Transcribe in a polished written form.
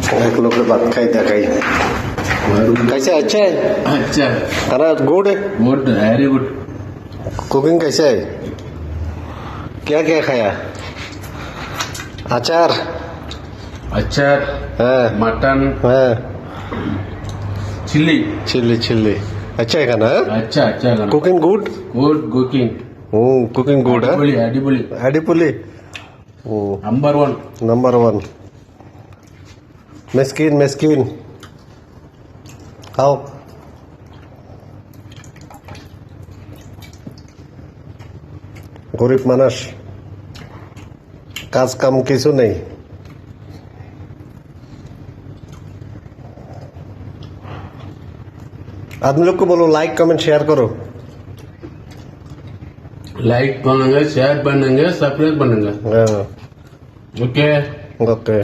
एक लोग के बात खाई देखाई कैसे अच्छा है अच्छा खाना गुड है गुड वेरी गुड कुकिंग कैसे है क्या क्या खाया अचार अचार हाँ मटन हाँ चिल्ली चिल्ली चिल्ली अच्छा है खाना अच्छा अच्छा cooking good good cooking cooking good है अडिपोली अडिपोली अडिपुली नंबर 1 meskin meskin खाओ गरीब मानस काज काम किसु नहीं आदमी लोग को बोलो लाइक कमेंट शेयर करो लाइक बनेंगे शेयर बनेंगे सब्सक्राइब बनेंगे हाँ ओके ओके